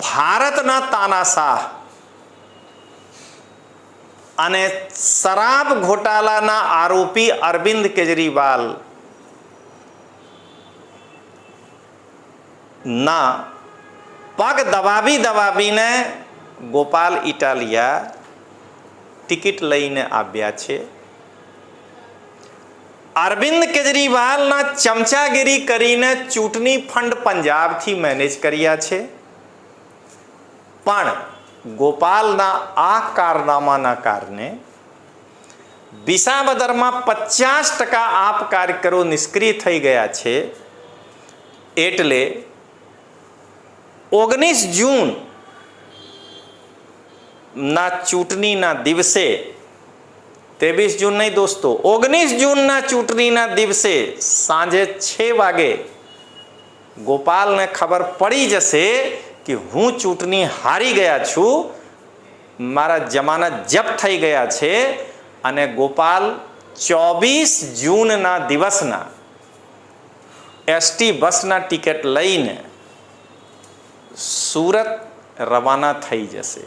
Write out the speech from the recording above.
ભારતના તાનાશાહ અને શરાબ ઘોટાલાના આરોપી અરવિંદ કેજરીવાલ ના પગ દબાવીને ગોપાલ ઇટાલિયા ટિકિટ લઈને આવ્યા છે. અરવિંદ કેજરીવાલના ચમચાગીરી કરીને ચૂંટણી ફંડ પંજાબથી મેનેજ કર્યા છે. પણ ગોપાલના આ કારનામાના કારણે વિસાવદરમાં 50% આપ કાર્યકરો નિષ્ક્રિય થઈ ગયા છે. એટલે 19 જૂન ના ચૂંટણીના દિવસે 23 જૂન નહીં દોસ્તો, 19 જૂનના ચૂંટણીના દિવસે સાંજે 6 વાગે ગોપાલને ખબર પડી જશે કે હું ચૂંટણી હારી ગયા છું, મારા જમાનત જપ્ત થઈ ગયા છે અને ગોપાલ 24 જૂનના દિવસના એસટી બસના ટિકિટ લઈને સુરત રવાના થઈ જશે.